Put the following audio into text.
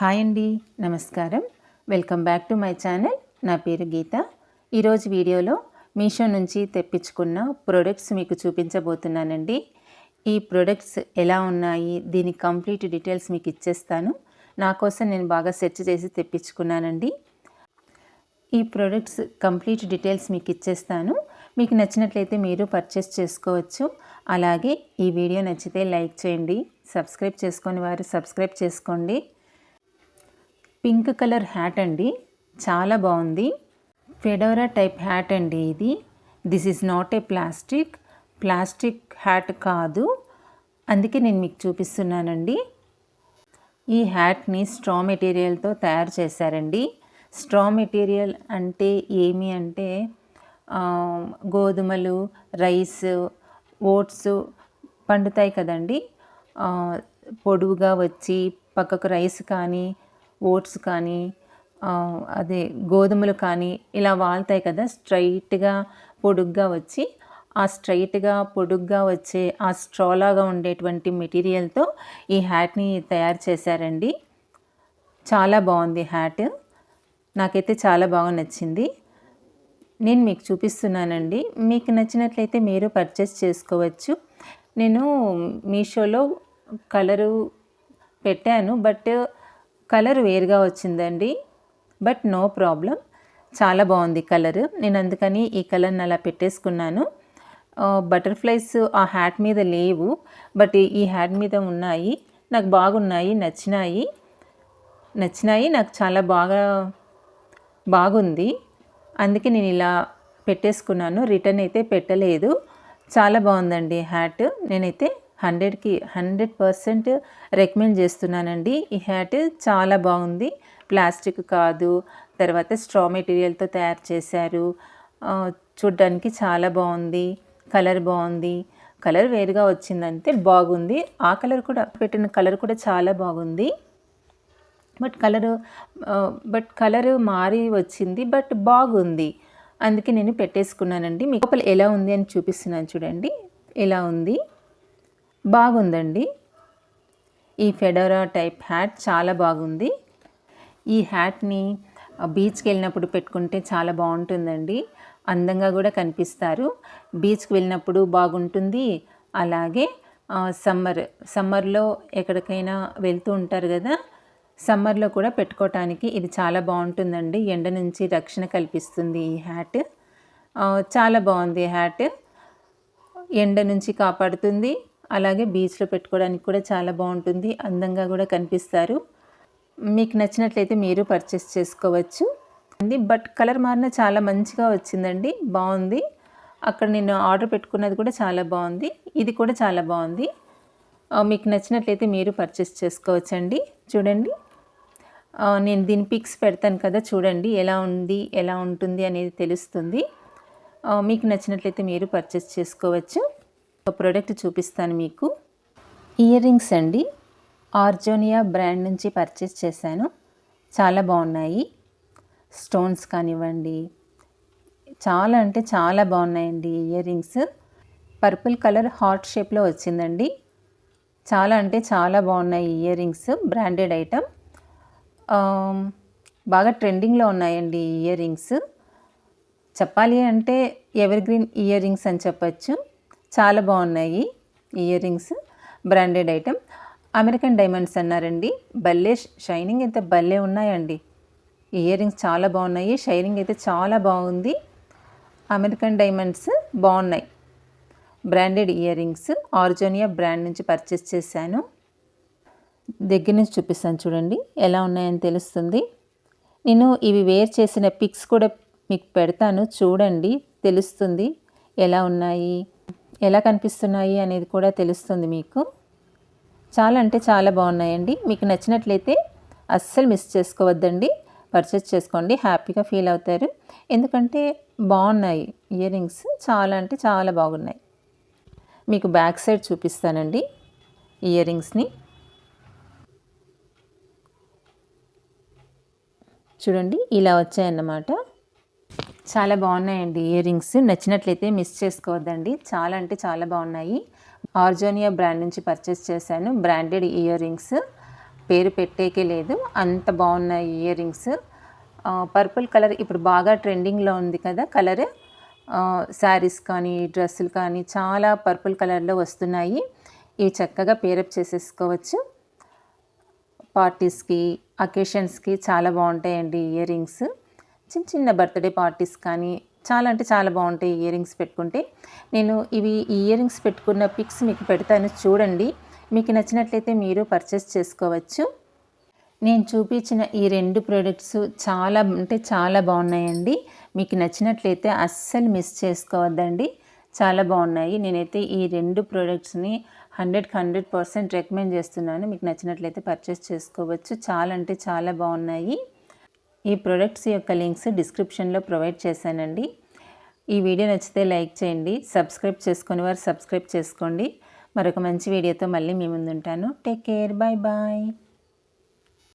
Hi అండి, నమస్కారం. Welcome back to my channel. నా పేరు గీత. ఈరోజు వీడియోలో మీషో నుంచి తెప్పించుకున్న ప్రొడక్ట్స్ మీకు చూపించబోతున్నానండి. ఈ ప్రొడక్ట్స్ ఎలా ఉన్నాయి, దీని కంప్లీట్ డీటెయిల్స్ మీకు ఇచ్చేస్తాను. నా కోసం నేను బాగా సెర్చ్ చేసి తెప్పించుకున్నానండి. ఈ ప్రొడక్ట్స్ కంప్లీట్ డీటెయిల్స్ మీకు ఇచ్చేస్తాను. మీకు నచ్చినట్లయితే మీరు పర్చేస్ చేసుకోవచ్చు. అలాగే ఈ వీడియో నచ్చితే లైక్ చేయండి. సబ్స్క్రైబ్ చేసుకొని వారు సబ్స్క్రైబ్ చేసుకోండి. పింక్ కలర్ హ్యాట్ అండి, చాలా బాగుంది. ఫెడోరా టైప్ హ్యాట్ అండి ఇది. This is not a plastic hat కాదు, అందుకే నేను మీకు చూపిస్తున్నానండి. ఈ హ్యాట్ని స్ట్రా మెటీరియల్తో తయారు చేశారండి. స్ట్రా మెటీరియల్ అంటే ఏమి అంటే గోధుమలు, రైస్, ఓట్స్ పండుతాయి కదండి. పొడువుగా వచ్చి పక్కకు రైస్ కానీ, ఓట్స్ కానీ, అదే గోధుమలు కానీ ఇలా వాళ్తాయి కదా, స్ట్రైట్గా పొడుగ్గా వచ్చి ఆ స్ట్రైట్గా పొడుగ్గా వచ్చే ఆ స్ట్రాలాగా ఉండేటువంటి మెటీరియల్తో ఈ హ్యాట్ని తయారు చేశారండి. చాలా బాగుంది హ్యాట్, నాకైతే చాలా బాగా నచ్చింది. నేను మీకు చూపిస్తున్నానండి. మీకు నచ్చినట్లయితే మీరు పర్చేస్ చేసుకోవచ్చు. నేను మీషోలో కలరు పెట్టాను, బట్ కలర్ వేరుగా వచ్చిందండి. బట్ నో ప్రాబ్లం, చాలా బాగుంది కలర్. నేను అందుకని ఈ కలర్ని అలా పెట్టేసుకున్నాను. బటర్ఫ్లైస్ ఆ హ్యాట్ మీద లేవు, బట్ ఈ హ్యాట్ మీద ఉన్నాయి. నాకు బాగున్నాయి, నచ్చినాయి. నాకు చాలా బాగుంది. అందుకే నేను ఇలా పెట్టేసుకున్నాను. రిటర్న్ అయితే పెట్టలేదు. చాలా బాగుందండి హ్యాట్. నేనైతే 100కి 100% రికమెండ్ చేస్తున్నానండి. ఈ హ్యాట్ చాలా బాగుంది, ప్లాస్టిక్ కాదు. తర్వాత స్ట్రా మెటీరియల్తో తయారు చేశారు. చూడ్డానికి చాలా బాగుంది. కలర్ బాగుంది. కలర్ వేరుగా వచ్చిందంటే బాగుంది. ఆ కలర్ కూడా పెట్టిన కలర్ కూడా చాలా బాగుంది. బట్ కలర్ మారి వచ్చింది, బట్ బాగుంది. అందుకే నేను పెట్టేసుకున్నానండి. మీకు లోపల ఎలా ఉంది అని చూపిస్తున్నాను చూడండి. ఎలా ఉంది, బాగుందండి. ఈ ఫెడోరా టైప్ హ్యాట్ చాలా బాగుంది. ఈ హ్యాట్ని బీచ్కి వెళ్ళినప్పుడు పెట్టుకుంటే చాలా బాగుంటుందండి. అందంగా కూడా కనిపిస్తారు. బీచ్కి వెళ్ళినప్పుడు బాగుంటుంది. అలాగే సమ్మర్లో ఎక్కడికైనా వెళ్తూ ఉంటారు కదా, సమ్మర్లో కూడా పెట్టుకోవటానికి ఇది చాలా బాగుంటుందండి. ఎండ నుంచి రక్షణ కల్పిస్తుంది ఈ హ్యాట్. చాలా బాగుంది హ్యాట్. ఎండ నుంచి కాపాడుతుంది. అలాగే బీచ్లో పెట్టుకోవడానికి కూడా చాలా బాగుంటుంది. అందంగా కూడా కనిపిస్తారు. మీకు నచ్చినట్లయితే మీరు పర్చేస్ చేసుకోవచ్చు. బట్ కలర్ మారిన చాలా మంచిగా వచ్చిందండి, బాగుంది. అక్కడ నేను ఆర్డర్ పెట్టుకున్నది కూడా చాలా బాగుంది. ఇది కూడా చాలా బాగుంది. మీకు నచ్చినట్లయితే మీరు పర్చేస్ చేసుకోవచ్చండి. చూడండి, నేను దీని పిక్స్ పెడతాను కదా, చూడండి ఎలా ఉంటుంది అనేది తెలుస్తుంది. మీకు నచ్చినట్లయితే మీరు పర్చేస్ చేసుకోవచ్చు. ఒక ప్రోడక్ట్ చూపిస్తాను మీకు. ఇయర్ రింగ్స్ అండి, ఆర్జోనియా బ్రాండ్ నుంచి పర్చేస్ చేశాను. చాలా బాగున్నాయి. స్టోన్స్ కానివ్వండి, చాలా అంటే చాలా బాగున్నాయండి ear rings. Purple colour heart షేప్లో వచ్చిందండి. చాలా అంటే చాలా బాగున్నాయి ఇయర్ రింగ్స్. బ్రాండెడ్ ఐటమ్, బాగా ట్రెండింగ్లో ఉన్నాయండి ఈ ఇయర్ రింగ్స్. చెప్పాలి అంటే ఎవర్ గ్రీన్ ఇయర్ రింగ్స్ అని చెప్పచ్చు. చాలా బాగున్నాయి ear rings. Branded item. American diamonds అన్నారండి. భలే షైనింగ్ అయితే భలే ఉన్నాయండి. ఇయర్ రింగ్స్ చాలా బాగున్నాయి. షైనింగ్ అయితే చాలా బాగుంది. అమెరికన్ డైమండ్స్ బాగున్నాయి. బ్రాండెడ్ ఇయర్ రింగ్స్ ఆర్జోనియా బ్రాండ్ నుంచి పర్చేస్ చేశాను. దగ్గర నుంచి చూపిస్తాను చూడండి, ఎలా ఉన్నాయని తెలుస్తుంది. నేను ఇవి వేర్ చేసిన పిక్స్ కూడా మీకు పెడతాను, చూడండి, తెలుస్తుంది ఎలా ఉన్నాయి, ఎలా కనిపిస్తున్నాయి అనేది కూడా తెలుస్తుంది మీకు. చాలా అంటే చాలా బాగున్నాయండి. మీకు నచ్చినట్లయితే అస్సలు మిస్ చేసుకోవద్దండి. పర్చేస్ చేసుకోండి, హ్యాపీగా ఫీల్ అవుతారు. ఎందుకంటే బాగున్నాయి ఇయర్ రింగ్స్, చాలా అంటే చాలా బాగున్నాయి. మీకు బ్యాక్ సైడ్ చూపిస్తానండి ఇయర్ రింగ్స్ని. చూడండి, ఇలా వచ్చాయన్నమాట. చాలా బాగున్నాయండి ఇయర్ రింగ్స్. నచ్చినట్లయితే మిస్ చేసుకోవద్దండి. చాలా అంటే చాలా బాగున్నాయి. ఆర్జోనియా బ్రాండ్ నుంచి పర్చేస్ చేశాను బ్రాండెడ్ ఇయర్ రింగ్స్. పేరు పెట్టేకే లేదు, అంత బాగున్నాయి ఇయర్ రింగ్స్. పర్పుల్ కలర్ ఇప్పుడు బాగా ట్రెండింగ్లో ఉంది కదా కలర్. శారీస్ కానీ డ్రెస్సులు కానీ చాలా పర్పుల్ కలర్లో వస్తున్నాయి. ఇవి చక్కగా పేరప్ చేసేసుకోవచ్చు. పార్టీస్కి, అకేషన్స్కి చాలా బాగుంటాయండి ఇయర్ రింగ్స్. చిన్న చిన్న బర్త్డే పార్టీస్ కానీ చాలా అంటే చాలా బాగుంటాయి ఇయర్ రింగ్స్ పెట్టుకుంటే. నేను ఇవి ఇయర్ రింగ్స్ పెట్టుకున్న పిక్స్ మీకు పెడతాను, చూడండి. మీకు నచ్చినట్లయితే మీరు పర్చేస్ చేసుకోవచ్చు. నేను చూపించిన ఈ 2 ప్రోడక్ట్స్ చాలా అంటే చాలా బాగున్నాయండి. మీకు నచ్చినట్లయితే అస్సలు మిస్ చేసుకోవద్దండి, చాలా బాగున్నాయి. నేనైతే ఈ 2 ప్రోడక్ట్స్ని 100% రికమెండ్ చేస్తున్నాను. మీకు నచ్చినట్లయితే పర్చేస్ చేసుకోవచ్చు. చాలా అంటే చాలా బాగున్నాయి. ఈ ప్రోడక్ట్స్ యొక్క లింక్స్ డిస్క్రిప్షన్లో ప్రొవైడ్ చేశానండి. ఈ వీడియో నచ్చితే లైక్ చేయండి, సబ్స్క్రైబ్ చేసుకునే వారు సబ్స్క్రైబ్ చేసుకోండి. మరొక మంచి వీడియోతో మళ్ళీ మీ ముందు ఉంటాను. Take care, bye bye.